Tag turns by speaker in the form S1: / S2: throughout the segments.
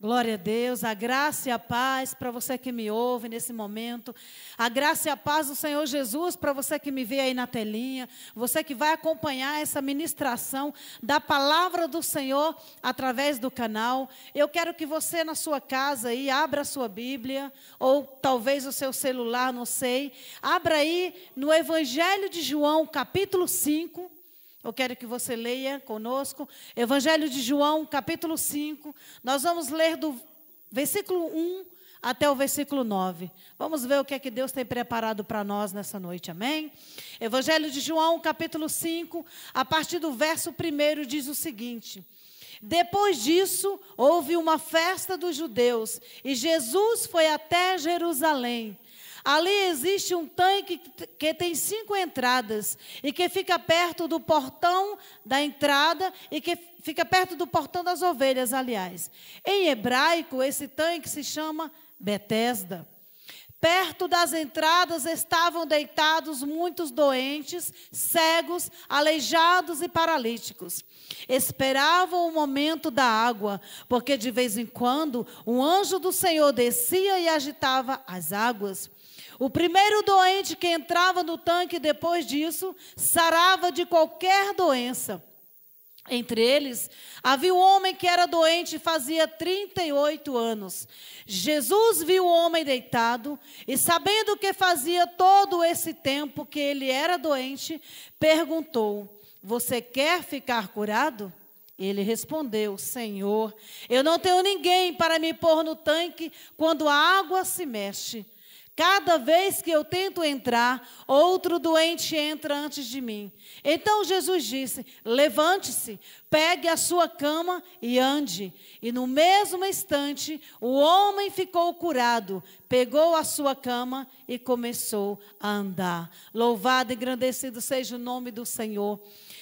S1: Glória a Deus, a graça e a paz para você que me ouve nesse momento. A graça e a paz do Senhor Jesus para você que me vê aí na telinha. Você que vai acompanhar essa ministração da palavra do Senhor através do canal. Eu quero que você na sua casa aí abra a sua Bíblia, ou talvez o seu celular, não sei. Abra aí no Evangelho de João, capítulo 5. Eu quero que você leia conosco, Evangelho de João, capítulo 5. Nós vamos ler do versículo 1 até o versículo 9. Vamos ver o que é que Deus tem preparado para nós nessa noite, amém? Evangelho de João, capítulo 5, a partir do verso 1, diz o seguinte: Depois disso, houve uma festa dos judeus, e Jesus foi até Jerusalém. Ali existe um tanque que tem 5 entradas e que fica perto do portão da entrada e que fica perto do portão das ovelhas, aliás. Em hebraico, esse tanque se chama Betesda. Perto das entradas estavam deitados muitos doentes, cegos, aleijados e paralíticos. Esperavam o momento da água, porque de vez em quando um anjo do Senhor descia e agitava as águas. O primeiro doente que entrava no tanque depois disso, sarava de qualquer doença. Entre eles, havia um homem que era doente fazia 38 anos. Jesus viu o homem deitado e, sabendo que fazia todo esse tempo que ele era doente, perguntou: Você quer ficar curado? Ele respondeu: Senhor, eu não tenho ninguém para me pôr no tanque quando a água se mexe. Cada vez que eu tento entrar, outro doente entra antes de mim. Então Jesus disse: Levante-se, pegue a sua cama e ande. E no mesmo instante, o homem ficou curado, pegou a sua cama e começou a andar. Louvado e engrandecido seja o nome do Senhor.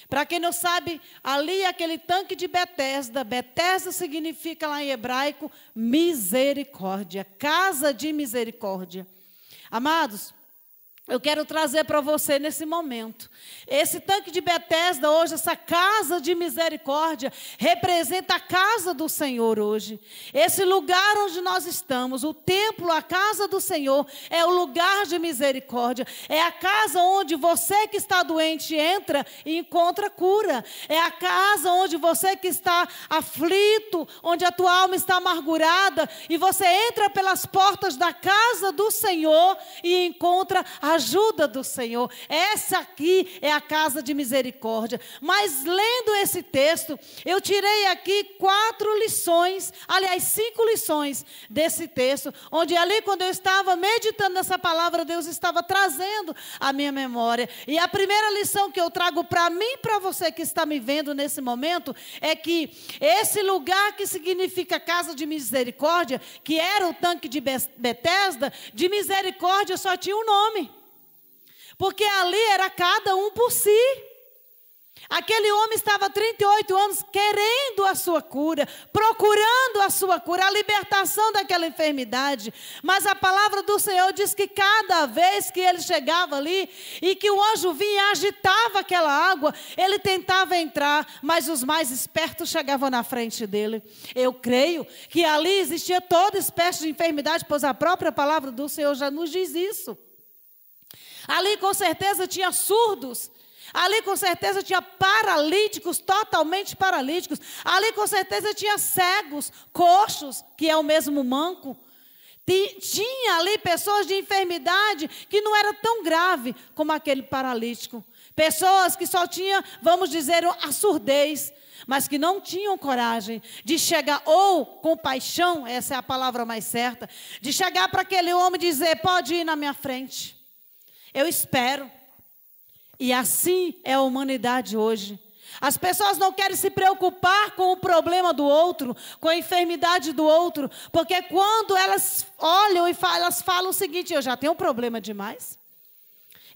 S1: Para quem não sabe, ali aquele tanque de Betesda. Betesda significa lá em hebraico misericórdia, casa de misericórdia. Amados, eu quero trazer para você nesse momento, esse tanque de Betesda hoje, essa casa de misericórdia, representa a casa do Senhor hoje. Esse lugar onde nós estamos, o templo, a casa do Senhor, é o lugar de misericórdia. É a casa onde você que está doente entra e encontra cura. É a casa onde você que está aflito, onde a tua alma está amargurada, e você entra pelas portas da casa do Senhor e encontra a ajuda do Senhor. Essa aqui é a casa de misericórdia. Mas lendo esse texto, eu tirei aqui 4 lições, aliás 5 lições desse texto, onde ali quando eu estava meditando nessa palavra, Deus estava trazendo a minha memória. E a primeira lição que eu trago para mim e para você que está me vendo nesse momento, é que esse lugar que significa casa de misericórdia, que era o tanque de Betesda, de misericórdia só tinha um nome. Porque ali era cada um por si. Aquele homem estava há 38 anos querendo a sua cura, procurando a sua cura, a libertação daquela enfermidade. Mas a palavra do Senhor diz que cada vez que ele chegava ali e que o anjo vinha e agitava aquela água, ele tentava entrar, mas os mais espertos chegavam na frente dele. Eu creio que ali existia toda espécie de enfermidade, pois a própria palavra do Senhor já nos diz isso. Ali com certeza tinha surdos, ali com certeza tinha paralíticos, totalmente paralíticos, ali com certeza tinha cegos, coxos, que é o mesmo manco. Tinha ali pessoas de enfermidade que não era tão grave como aquele paralítico. Pessoas que só tinham, vamos dizer, a surdez, mas que não tinham coragem de chegar, ou compaixão, essa é a palavra mais certa, de chegar para aquele homem e dizer: pode ir na minha frente. Eu espero. E assim é a humanidade hoje. As pessoas não querem se preocupar com o problema do outro, com a enfermidade do outro, porque quando elas olham e elas falam o seguinte: eu já tenho um problema demais.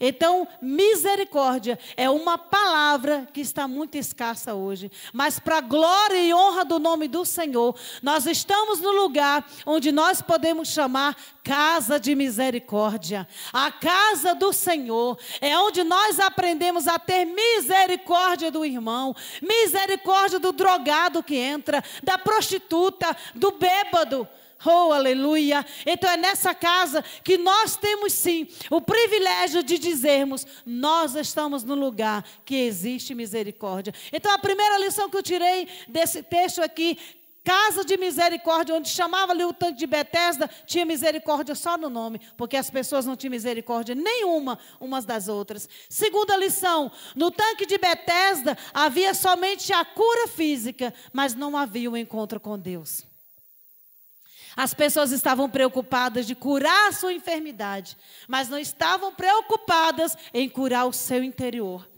S1: Então, misericórdia é uma palavra que está muito escassa hoje. Mas para a glória e honra do nome do Senhor, nós estamos no lugar onde nós podemos chamar casa de misericórdia. A casa do Senhor é onde nós aprendemos a ter misericórdia do irmão, misericórdia do drogado que entra, da prostituta, do bêbado. Oh, aleluia. Então é nessa casa que nós temos sim o privilégio de dizermos: nós estamos no lugar que existe misericórdia. Então a primeira lição que eu tirei desse texto aqui, casa de misericórdia, onde chamava ali o tanque de Betesda, tinha misericórdia só no nome, porque as pessoas não tinham misericórdia nenhuma umas das outras. Segunda lição, no tanque de Betesda havia somente a cura física, mas não havia o encontro com Deus. As pessoas estavam preocupadas de curar a sua enfermidade, mas não estavam preocupadas em curar o seu interior.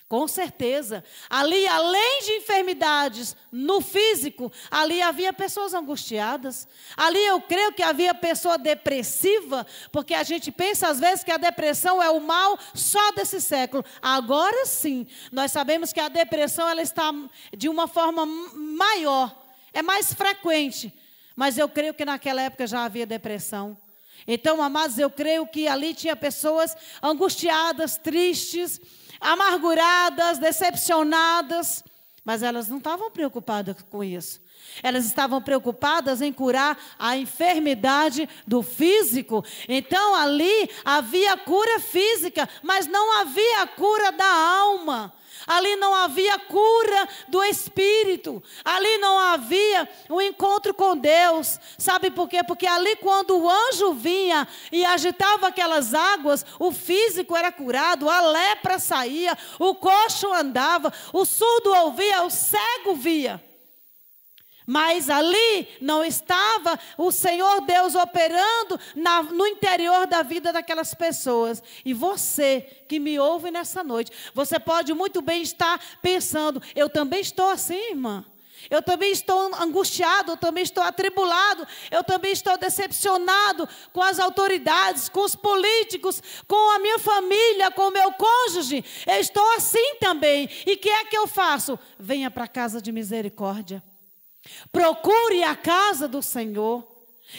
S1: Com certeza, ali além de enfermidades no físico, ali havia pessoas angustiadas. Ali eu creio que havia pessoa depressiva, porque a gente pensa às vezes que a depressão é o mal só desse século. Agora sim, nós sabemos que a depressão ela está de uma forma maior, é mais frequente. Mas eu creio que naquela época já havia depressão. Então, amados, eu creio que ali tinha pessoas angustiadas, tristes, amarguradas, decepcionadas. Mas elas não estavam preocupadas com isso. Elas estavam preocupadas em curar a enfermidade do físico. Então, ali havia cura física, mas não havia cura da alma. Ali não havia cura do espírito. Ali não havia um encontro com Deus. Sabe por quê? Porque ali quando o anjo vinha e agitava aquelas águas, o físico era curado, a lepra saía, o coxo andava, o surdo ouvia, o cego via. Mas ali não estava o Senhor Deus operando no interior da vida daquelas pessoas. E você que me ouve nessa noite, você pode muito bem estar pensando: eu também estou assim, irmã. Eu também estou angustiado, eu também estou atribulado, eu também estou decepcionado com as autoridades, com os políticos, com a minha família, com o meu cônjuge. Eu estou assim também. E o que é que eu faço? Venha para a casa de misericórdia. Procure a casa do Senhor.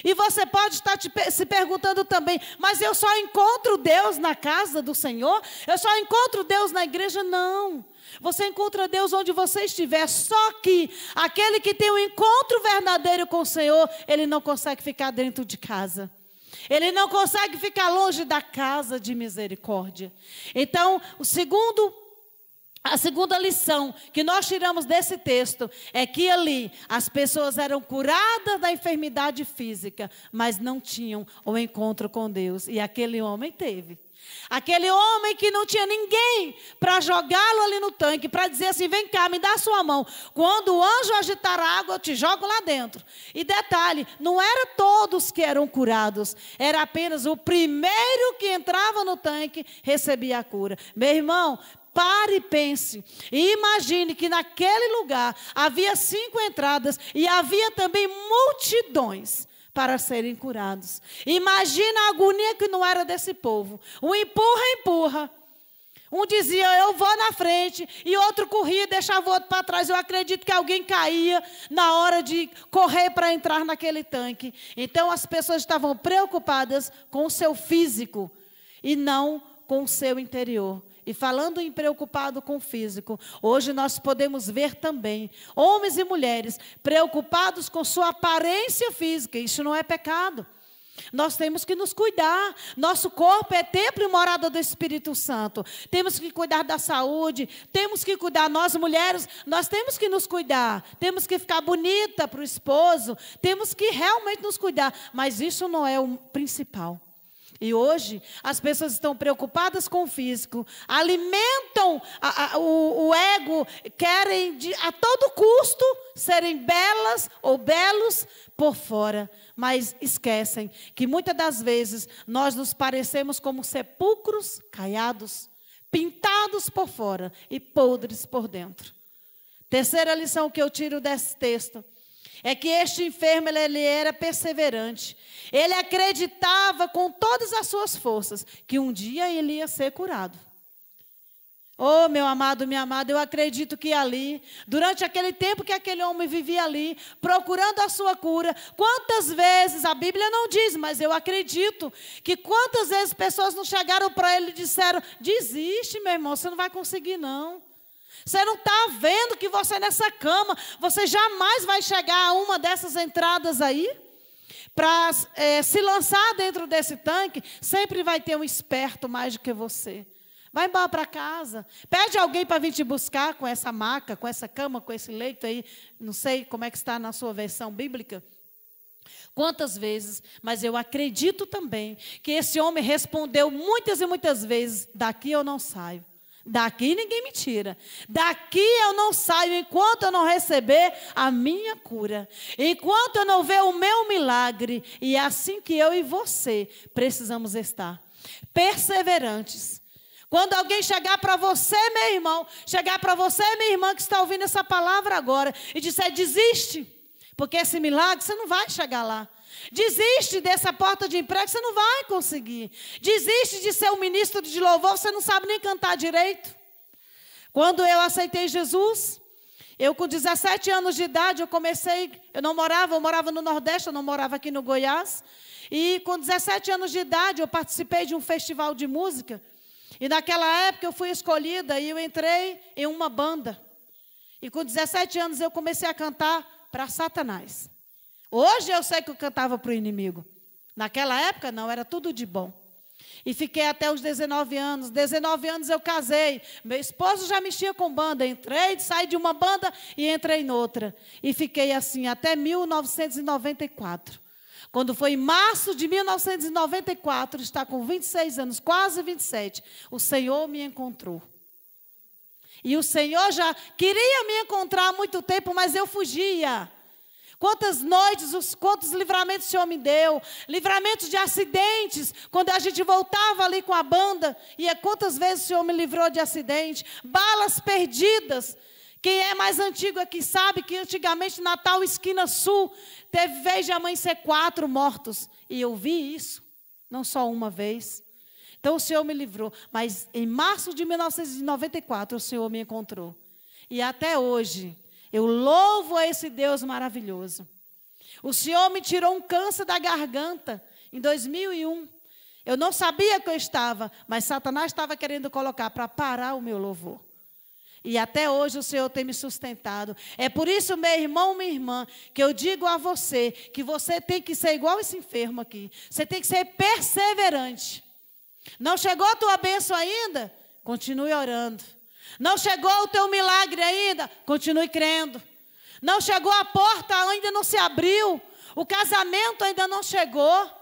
S1: E você pode estar se perguntando também: mas eu só encontro Deus na casa do Senhor? Eu só encontro Deus na igreja? Não. Você encontra Deus onde você estiver. Só que aquele que tem um encontro verdadeiro com o Senhor, ele não consegue ficar dentro de casa. Ele não consegue ficar longe da casa de misericórdia. Então, a segunda lição que nós tiramos desse texto é que ali as pessoas eram curadas da enfermidade física, mas não tinham o encontro com Deus. E aquele homem teve. Aquele homem que não tinha ninguém para jogá-lo ali no tanque, para dizer assim: vem cá, me dá a sua mão. Quando o anjo agitar a água, eu te jogo lá dentro. E detalhe, não era todos que eram curados, era apenas o primeiro que entrava no tanque recebia a cura. Meu irmão, pare e pense, e imagine que naquele lugar havia 5 entradas e havia também multidões para serem curados. Imagina a agonia que não era desse povo. Um empurra, empurra. Um dizia: eu vou na frente, e outro corria e deixava o outro para trás. Eu acredito que alguém caía na hora de correr para entrar naquele tanque. Então as pessoas estavam preocupadas com o seu físico e não com o seu interior. E falando em preocupado com o físico, hoje nós podemos ver também homens e mulheres preocupados com sua aparência física. Isso não é pecado. Nós temos que nos cuidar. Nosso corpo é templo e morada do Espírito Santo. Temos que cuidar da saúde, temos que cuidar. Nós mulheres, nós temos que nos cuidar. Temos que ficar bonita para o esposo. Temos que realmente nos cuidar. Mas isso não é o principal. E hoje as pessoas estão preocupadas com o físico, alimentam o ego, querem a todo custo serem belas ou belos por fora, mas esquecem que muitas das vezes nós nos parecemos como sepulcros caiados, pintados por fora e podres por dentro. Terceira lição que eu tiro desse texto é que este enfermo, ele era perseverante. Ele acreditava com todas as suas forças que um dia ele ia ser curado. Oh, meu amado, minha amada, eu acredito que ali, durante aquele tempo que aquele homem vivia ali, procurando a sua cura, quantas vezes, a Bíblia não diz, mas eu acredito, que quantas vezes pessoas não chegaram para ele e disseram, desiste, meu irmão, você não vai conseguir não. Você não está vendo que você nessa cama, você jamais vai chegar a uma dessas entradas aí? Para se lançar dentro desse tanque, sempre vai ter um esperto mais do que você. Vai embora para casa. Pede alguém para vir te buscar com essa maca, com essa cama, com esse leito aí. Não sei como é que está na sua versão bíblica. Quantas vezes, mas eu acredito também que esse homem respondeu muitas e muitas vezes, daqui eu não saio. Daqui ninguém me tira. Daqui eu não saio enquanto eu não receber a minha cura. Enquanto eu não ver o meu milagre. E é assim que eu e você precisamos estar. Perseverantes. Quando alguém chegar para você, meu irmão, chegar para você, minha irmã, que está ouvindo essa palavra agora, e disser, desiste, porque esse milagre você não vai chegar lá. Desiste dessa porta de emprego, você não vai conseguir. Desiste de ser um ministro de louvor, você não sabe nem cantar direito. Quando eu aceitei Jesus, eu com 17 anos de idade, eu morava no Nordeste, eu não morava aqui no Goiás. E com 17 anos de idade, eu participei de um festival de música. E naquela época eu fui escolhida e eu entrei em uma banda. E com 17 anos eu comecei a cantar para Satanás. Hoje eu sei que eu cantava para o inimigo. Naquela época não, era tudo de bom. E fiquei até os 19 anos. 19 anos eu casei. Meu esposo já mexia com banda. Entrei, saí de uma banda e entrei em outra. E fiquei assim até 1994. Quando foi em março de 1994, está com 26 anos, quase 27, o Senhor me encontrou. E o Senhor já queria me encontrar há muito tempo, mas eu fugia. Quantas noites, quantos livramentos o Senhor me deu, livramentos de acidentes, quando a gente voltava ali com a banda, e quantas vezes o Senhor me livrou de acidente, balas perdidas. Quem é mais antigo aqui sabe que antigamente Natal, esquina sul, teve vez de amanhecer 4 mortos. E eu vi isso, não só uma vez. Então o Senhor me livrou. Mas em março de 1994 o Senhor me encontrou. E até hoje eu louvo a esse Deus maravilhoso. O Senhor me tirou um câncer da garganta em 2001. Eu não sabia que eu estava, mas Satanás estava querendo colocar para parar o meu louvor. E até hoje o Senhor tem me sustentado. É por isso, meu irmão, minha irmã, que eu digo a você que você tem que ser igual esse enfermo aqui. Você tem que ser perseverante. Não chegou a tua bênção ainda? Continue orando. Não chegou o teu milagre ainda? Continue crendo. Não chegou a porta, ainda não se abriu. O casamento ainda não chegou.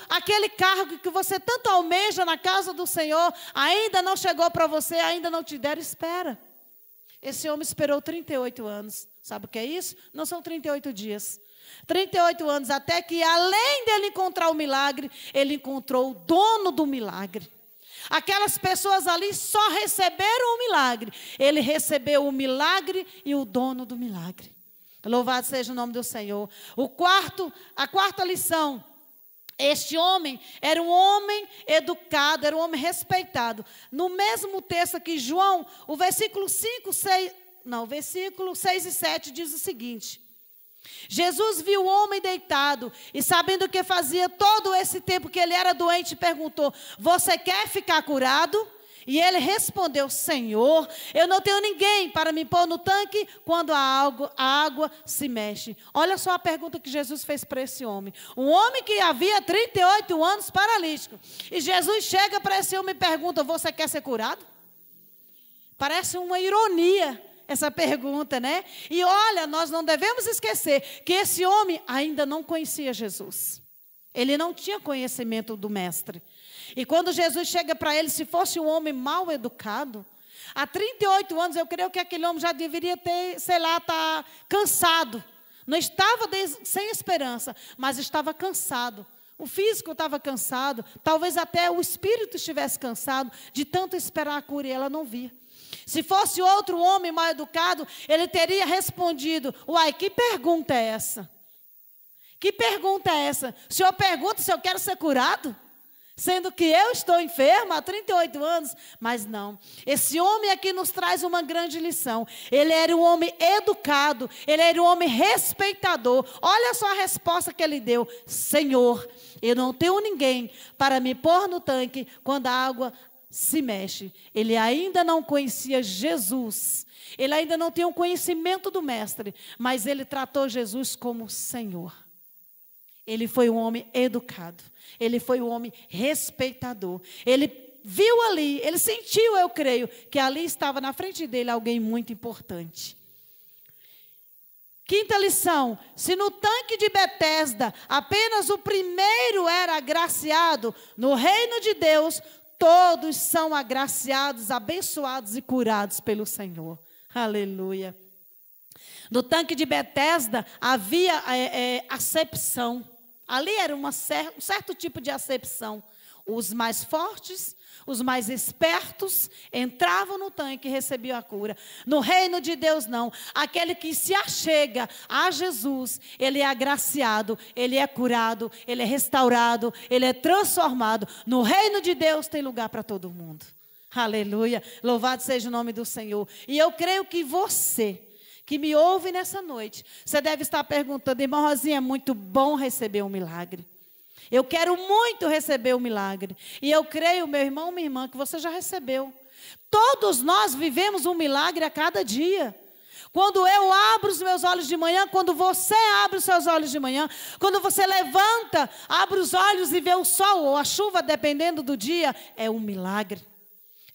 S1: Aquele cargo que você tanto almeja na casa do Senhor, ainda não chegou para você, ainda não te deram, espera. Esse homem esperou 38 anos. Sabe o que é isso? Não são 38 dias. 38 anos, até que além dele encontrar o milagre, ele encontrou o dono do milagre. Aquelas pessoas ali só receberam o milagre. Ele recebeu o milagre e o dono do milagre. Louvado seja o nome do Senhor. A quarta lição. Este homem era um homem educado, era um homem respeitado. No mesmo texto aqui, João, o versículo 6 e 7 diz o seguinte: Jesus viu o homem deitado e, sabendo que fazia todo esse tempo que ele era doente, perguntou: você quer ficar curado? E ele respondeu: Senhor, eu não tenho ninguém para me pôr no tanque quando a água se mexe. Olha só a pergunta que Jesus fez para esse homem. Um homem que havia 38 anos paralítico. E Jesus chega para esse homem e pergunta: você quer ser curado? Parece uma ironia essa pergunta, né? E olha, nós não devemos esquecer que esse homem ainda não conhecia Jesus. Ele não tinha conhecimento do mestre. E quando Jesus chega para ele, se fosse um homem mal educado, há 38 anos, eu creio que aquele homem já deveria ter, estar cansado. Não estava sem esperança, mas estava cansado. O físico estava cansado, talvez até o espírito estivesse cansado de tanto esperar a cura e ela não via. Se fosse outro homem mal educado, ele teria respondido: uai, que pergunta é essa? Que pergunta é essa? O senhor pergunta se eu quero ser curado? Sendo que eu estou enfermo há 38 anos. Mas não, esse homem aqui nos traz uma grande lição. Ele era um homem educado, ele era um homem respeitador. Olha só a resposta que ele deu: Senhor, eu não tenho ninguém para me pôr no tanque quando a água se mexe. Ele ainda não conhecia Jesus, ele ainda não tinha um conhecimento do mestre, mas ele tratou Jesus como Senhor. Ele foi um homem educado, ele foi um homem respeitador. Ele viu ali, ele sentiu, eu creio, que ali estava na frente dele alguém muito importante. Quinta lição: se no tanque de Betesda apenas o primeiro era agraciado, no reino de Deus todos são agraciados, abençoados e curados pelo Senhor. Aleluia. No tanque de Betesda havia acepção. Ali era um certo tipo de acepção. Os mais fortes, os mais espertos entravam no tanque e recebiam a cura. No reino de Deus não. Aquele que se achega a Jesus, ele é agraciado, ele é curado, ele é restaurado, ele é transformado. No reino de Deus tem lugar para todo mundo. Aleluia. Louvado seja o nome do Senhor. E eu creio que você que me ouve nessa noite, você deve estar perguntando: irmã Rosinha, é muito bom receber um milagre. Eu quero muito receber um milagre. E eu creio, meu irmão, minha irmã, que você já recebeu. Todos nós vivemos um milagre a cada dia. Quando eu abro os meus olhos de manhã, quando você abre os seus olhos de manhã, quando você levanta, abre os olhos e vê o sol ou a chuva, dependendo do dia, é um milagre.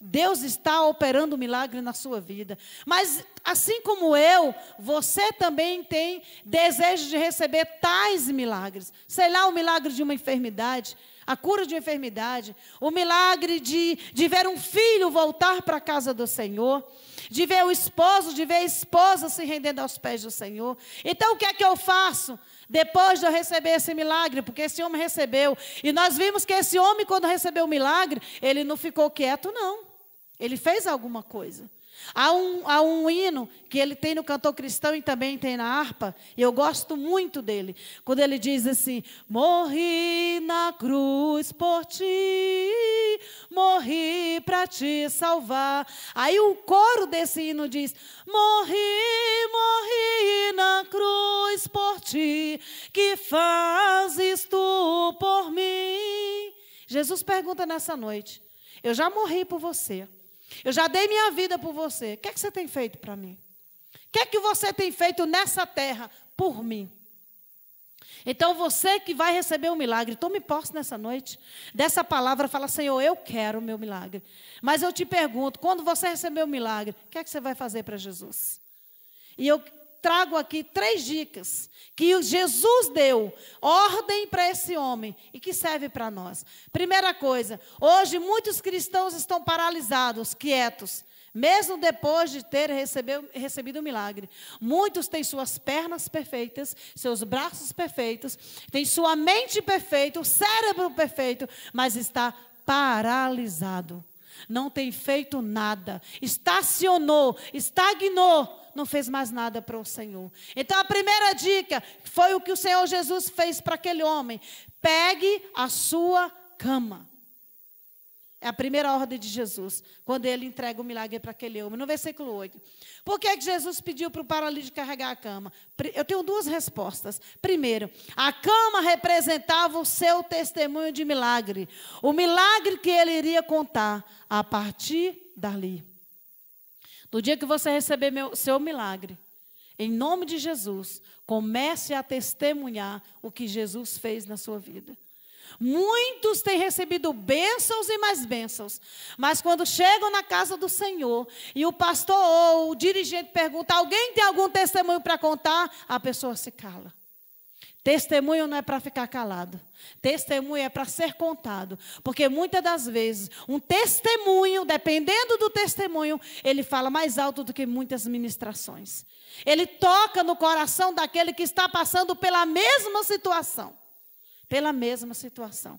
S1: Deus está operando um milagre na sua vida. Mas assim como eu, você também tem desejo de receber tais milagres. Sei lá, o milagre de uma enfermidade, a cura de uma enfermidade, o milagre de ver um filho voltar para a casa do Senhor, de ver o esposo, de ver a esposa se rendendo aos pés do Senhor. Então o que é que eu faço? Depois de eu receber esse milagre, porque esse homem recebeu, e nós vimos que esse homem, quando recebeu o milagre, ele não ficou quieto, não. Ele fez alguma coisa. Há um hino que ele tem no Cantor Cristão e também tem na harpa, e eu gosto muito dele, quando ele diz assim: morri na cruz por ti, morri para te salvar. Aí o coro desse hino diz: morri na cruz por ti, que fazes tu por mim? Jesus pergunta nessa noite: eu já morri por você. Eu já dei minha vida por você. O que é que você tem feito para mim? O que é que você tem feito nessa terra por mim? Então você que vai receber um milagre, tome posse nessa noite dessa palavra, fala: Senhor, eu quero o meu milagre. Mas eu te pergunto, quando você receber o milagre, o que é que você vai fazer para Jesus? E eu trago aqui 3 dicas que Jesus deu, ordem para esse homem e que serve para nós. Primeira coisa: hoje muitos cristãos estão paralisados, quietos, mesmo depois de ter recebido o milagre. Muitos têm suas pernas perfeitas, seus braços perfeitos, têm sua mente perfeita, o cérebro perfeito, mas está paralisado. Não tem feito nada, estacionou, estagnou, não fez mais nada para o Senhor. Então a primeira dica foi o que o Senhor Jesus fez para aquele homem: pegue a sua cama. É a primeira ordem de Jesus, quando ele entrega o milagre para aquele homem. No versículo 8. Por que Jesus pediu para o paralítico carregar a cama? Eu tenho 2 respostas. Primeiro, a cama representava o seu testemunho de milagre. O milagre que ele iria contar a partir dali. No dia que você receber seu milagre, em nome de Jesus, comece a testemunhar o que Jesus fez na sua vida. Muitos têm recebido bênçãos e mais bênçãos, mas quando chegam na casa do Senhor e o pastor ou o dirigente pergunta: alguém tem algum testemunho para contar? A pessoa se cala. Testemunho não é para ficar calado. Testemunho é para ser contado. Porque muitas das vezes, um testemunho, dependendo do testemunho, ele fala mais alto do que muitas ministrações. Ele toca no coração daquele que está passando pela mesma situação. Pela mesma situação.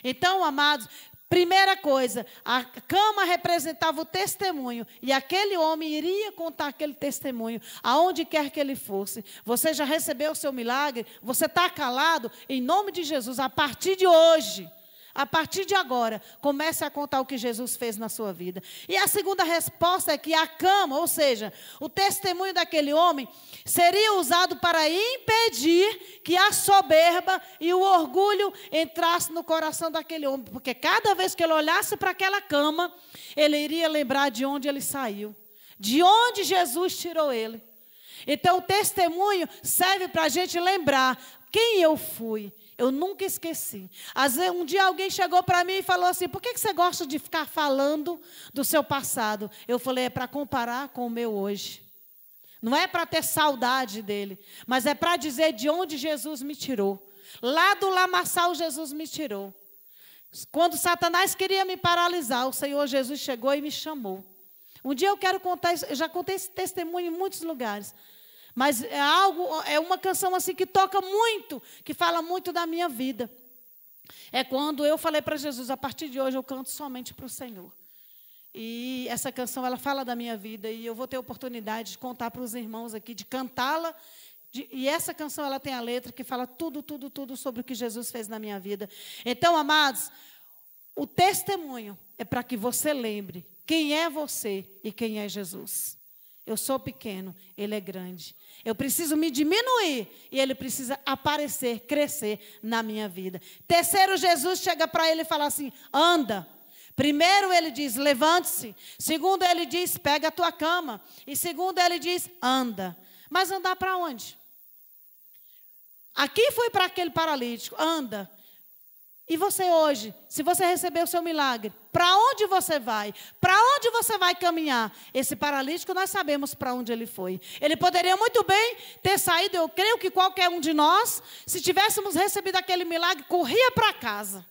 S1: Então, amados, Primeira coisa, a cama representava o testemunho, e aquele homem iria contar aquele testemunho, aonde quer que ele fosse. Você já recebeu o seu milagre? Você está calado? Em nome de Jesus, a partir de hoje, a partir de agora, comece a contar o que Jesus fez na sua vida. E a segunda resposta é que a cama, ou seja, o testemunho daquele homem, seria usado para impedir que a soberba e o orgulho entrassem no coração daquele homem. Porque cada vez que ele olhasse para aquela cama, ele iria lembrar de onde ele saiu, de onde Jesus tirou ele. Então, o testemunho serve para a gente lembrar quem eu fui. Eu nunca esqueci. Às vezes, um dia alguém chegou para mim e falou assim: por que você gosta de ficar falando do seu passado? Eu falei: é para comparar com o meu hoje. Não é para ter saudade dele, mas é para dizer de onde Jesus me tirou. Lá do lamaçal Jesus me tirou. Quando Satanás queria me paralisar, o Senhor Jesus chegou e me chamou. Um dia eu quero contar, eu já contei esse testemunho em muitos lugares. Mas é uma canção assim que toca muito, que fala muito da minha vida. É quando eu falei para Jesus: a partir de hoje eu canto somente para o Senhor. E essa canção, ela fala da minha vida, e eu vou ter a oportunidade de contar para os irmãos aqui, de cantá-la. E essa canção, ela tem a letra que fala tudo, tudo, tudo sobre o que Jesus fez na minha vida. Então, amados, o testemunho é para que você lembre quem é você e quem é Jesus. Eu sou pequeno, ele é grande. Eu preciso me diminuir e ele precisa aparecer, crescer na minha vida. Terceiro, Jesus chega para ele e fala assim: anda. Primeiro ele diz: levante-se. Segundo ele diz: pega a tua cama. E segundo ele diz: anda. Mas andar para onde? Aqui foi para aquele paralítico: anda. E você hoje, se você recebeu o seu milagre, para onde você vai? Para onde você vai caminhar? Esse paralítico, nós sabemos para onde ele foi. Ele poderia muito bem ter saído, eu creio que qualquer um de nós, se tivéssemos recebido aquele milagre, corria para casa.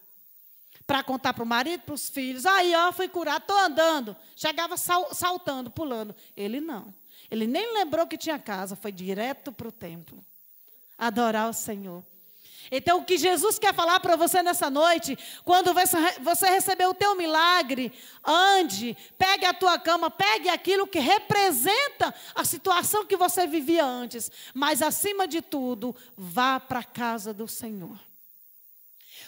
S1: Para contar para o marido, para os filhos: aí, ó, fui curado, estou andando. Chegava saltando, pulando. Ele não. Ele nem lembrou que tinha casa, foi direto para o templo. Adorar o Senhor. Então, o que Jesus quer falar para você nessa noite: quando você receber o teu milagre, ande, pegue a tua cama, pegue aquilo que representa a situação que você vivia antes. Mas, acima de tudo, vá para a casa do Senhor.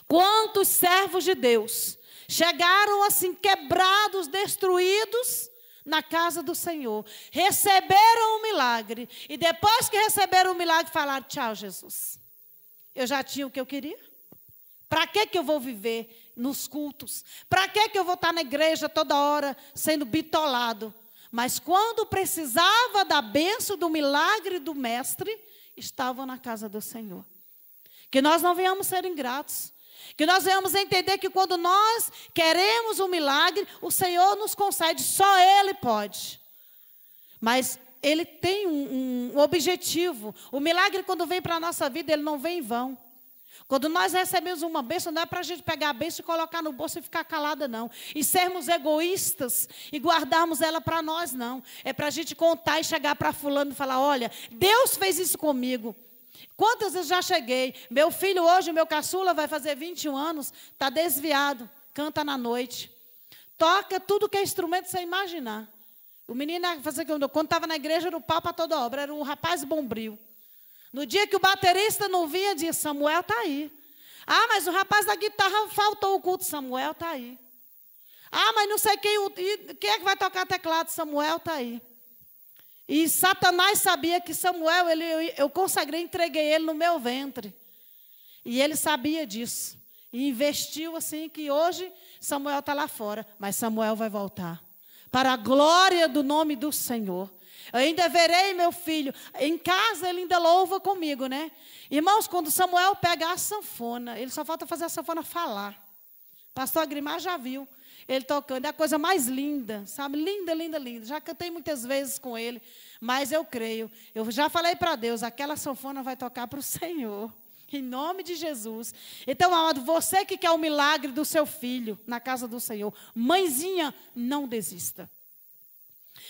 S1: Quantos servos de Deus chegaram assim, quebrados, destruídos, na casa do Senhor, receberam o milagre, e depois que receberam o milagre, falaram: tchau, Jesus. Eu já tinha o que eu queria. Para que eu vou viver nos cultos? Para que eu vou estar na igreja toda hora sendo bitolado? Mas quando precisava da bênção, do milagre do mestre, estavam na casa do Senhor. Que nós não venhamos ser ingratos. Que nós venhamos entender que quando nós queremos um milagre, o Senhor nos concede, só Ele pode. Mas Ele tem um objetivo. O milagre, quando vem para a nossa vida, ele não vem em vão. Quando nós recebemos uma bênção, não é para a gente pegar a bênção e colocar no bolso e ficar calada, não. E sermos egoístas e guardarmos ela para nós, não. É para a gente contar e chegar para fulano e falar: olha, Deus fez isso comigo. Quantas vezes já cheguei? Meu filho hoje, meu caçula, vai fazer 21 anos, está desviado, canta na noite. Toca tudo que é instrumento sem imaginar. O menino, quando estava na igreja, era o pau para toda obra, era um rapaz bombril. No dia que o baterista não vinha, dizia: Samuel está aí. Ah, mas o rapaz da guitarra faltou o culto, Samuel está aí. Ah, mas não sei quem é que vai tocar teclado, Samuel está aí. E Satanás sabia que Samuel, eu consagrei, entreguei ele no meu ventre. E ele sabia disso. E investiu assim que hoje Samuel está lá fora, mas Samuel vai voltar. Para a glória do nome do Senhor. Eu ainda verei meu filho. Em casa ele ainda louva comigo, né? Irmãos, quando Samuel pega a sanfona, ele só falta fazer a sanfona falar. Pastor Agrimar já viu ele tocando. É a coisa mais linda, sabe? Linda, linda, linda. Já cantei muitas vezes com ele, mas eu creio. Eu já falei para Deus, aquela sanfona vai tocar para o Senhor. Em nome de Jesus. Então, amado, você que quer o milagre do seu filho na casa do Senhor, mãezinha, não desista.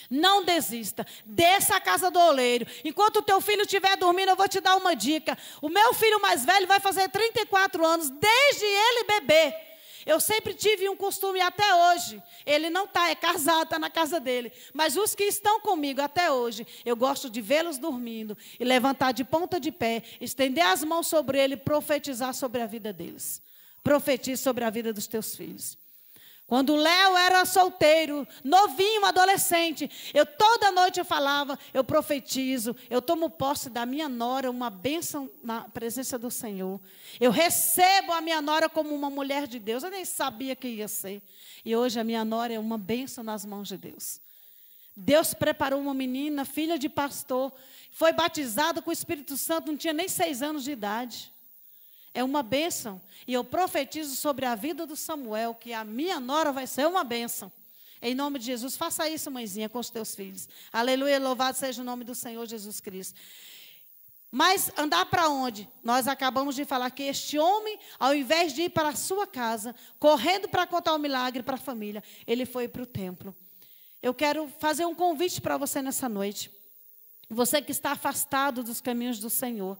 S1: Não desista. Desça a casa do oleiro. Enquanto o teu filho estiver dormindo, eu vou te dar uma dica. O meu filho mais velho vai fazer 34 anos, desde ele bebê. Eu sempre tive um costume até hoje. Ele não está, é casado, está na casa dele. Mas os que estão comigo até hoje, eu gosto de vê-los dormindo e levantar de ponta de pé, estender as mãos sobre ele e profetizar sobre a vida deles. Profetize sobre a vida dos teus filhos. Quando o Léo era solteiro, novinho, adolescente, toda noite eu falava, eu profetizo, eu tomo posse da minha nora, uma bênção na presença do Senhor. Eu recebo a minha nora como uma mulher de Deus, eu nem sabia que ia ser. E hoje a minha nora é uma bênção nas mãos de Deus. Deus preparou uma menina, filha de pastor, foi batizada com o Espírito Santo, não tinha nem 6 anos de idade. É uma bênção. E eu profetizo sobre a vida do Samuel, que a minha nora vai ser uma bênção. Em nome de Jesus, faça isso, mãezinha, com os teus filhos. Aleluia, louvado seja o nome do Senhor Jesus Cristo. Mas andar para onde? Nós acabamos de falar que este homem, ao invés de ir para a sua casa, correndo para contar o milagre para a família, ele foi para o templo. Eu quero fazer um convite para você nessa noite. Você que está afastado dos caminhos do Senhor.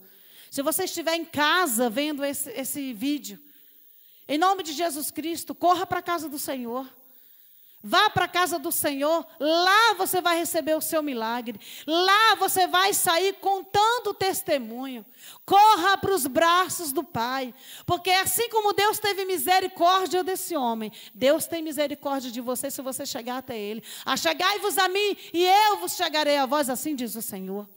S1: Se você estiver em casa vendo esse vídeo, em nome de Jesus Cristo, corra para a casa do Senhor. Vá para a casa do Senhor, lá você vai receber o seu milagre. Lá você vai sair contando o testemunho. Corra para os braços do Pai. Porque assim como Deus teve misericórdia desse homem, Deus tem misericórdia de você se você chegar até Ele. Achegai-vos a mim e eu vos chegarei a vós, assim diz o Senhor.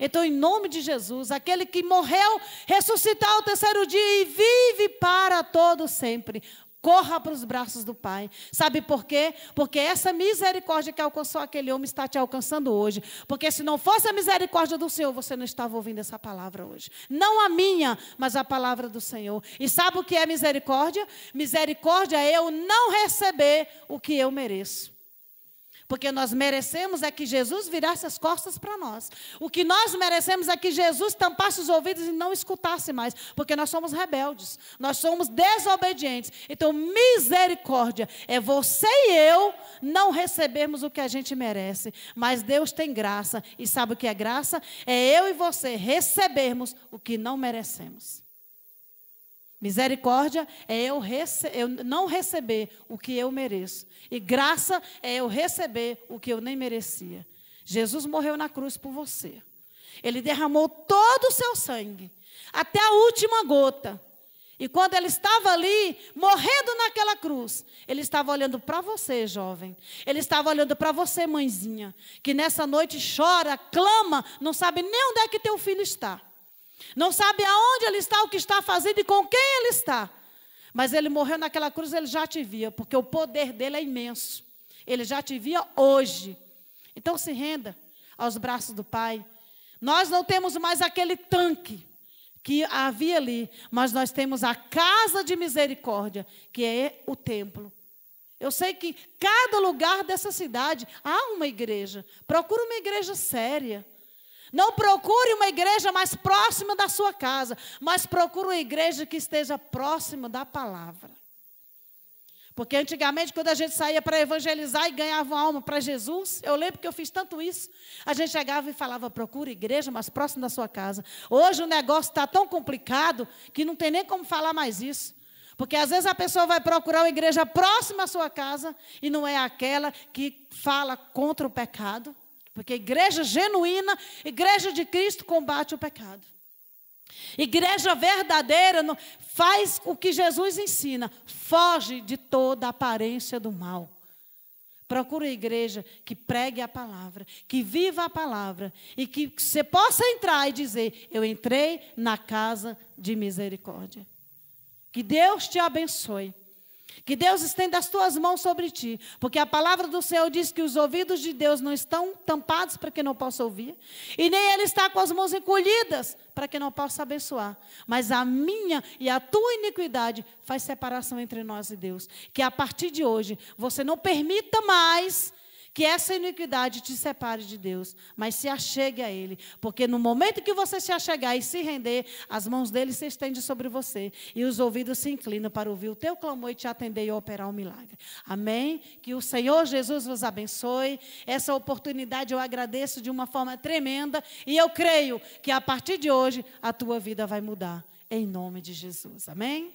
S1: Então, em nome de Jesus, aquele que morreu, ressuscitar ao 3º dia e vive para todo sempre, corra para os braços do Pai. Sabe por quê? Porque essa misericórdia que alcançou aquele homem está te alcançando hoje. Porque se não fosse a misericórdia do Senhor, você não estava ouvindo essa palavra hoje. Não a minha, mas a palavra do Senhor. E sabe o que é misericórdia? Misericórdia é eu não receber o que eu mereço. Porque nós merecemos é que Jesus virasse as costas para nós. O que nós merecemos é que Jesus tampasse os ouvidos e não escutasse mais. Porque nós somos rebeldes. Nós somos desobedientes. Então, misericórdia é você e eu não recebermos o que a gente merece. Mas Deus tem graça. E sabe o que é graça? É eu e você recebermos o que não merecemos. Misericórdia é eu não receber o que eu mereço. E graça é eu receber o que eu nem merecia. Jesus morreu na cruz por você. Ele derramou todo o seu sangue, até a última gota. E quando ele estava ali, morrendo naquela cruz, ele estava olhando para você, jovem. Ele estava olhando para você, mãezinha, que nessa noite chora, clama, não sabe nem onde é que teu filho está. Não sabe aonde ele está, o que está fazendo e com quem ele está. Mas ele morreu naquela cruz, ele já te via, porque o poder dele é imenso. Ele já te via hoje. Então se renda aos braços do Pai. Nós não temos mais aquele tanque que havia ali, mas nós temos a casa de misericórdia, que é o templo. Eu sei que cada lugar dessa cidade há uma igreja. Procura uma igreja séria. Não procure uma igreja mais próxima da sua casa, mas procure uma igreja que esteja próxima da palavra. Porque antigamente, quando a gente saía para evangelizar e ganhava uma alma para Jesus, eu lembro que eu fiz tanto isso, a gente chegava e falava, procure igreja mais próxima da sua casa. Hoje o negócio está tão complicado que não tem nem como falar mais isso. Porque às vezes a pessoa vai procurar uma igreja próxima à sua casa e não é aquela que fala contra o pecado. Porque igreja genuína, igreja de Cristo combate o pecado. Igreja verdadeira faz o que Jesus ensina, foge de toda a aparência do mal. Procura uma igreja que pregue a palavra, que viva a palavra e que você possa entrar e dizer, eu entrei na casa de misericórdia. Que Deus te abençoe. Que Deus estenda as tuas mãos sobre ti, porque a palavra do Senhor diz que os ouvidos de Deus não estão tampados para que não possa ouvir, e nem Ele está com as mãos encolhidas para que não possa abençoar. Mas a minha e a tua iniquidade faz separação entre nós e Deus. Que a partir de hoje você não permita mais que essa iniquidade te separe de Deus, mas se achegue a Ele, porque no momento que você se achegar e se render, as mãos dele se estendem sobre você, e os ouvidos se inclinam para ouvir o teu clamor e te atender e operar um milagre. Amém? Que o Senhor Jesus vos abençoe. Essa oportunidade eu agradeço de uma forma tremenda, e eu creio que a partir de hoje a tua vida vai mudar, em nome de Jesus. Amém?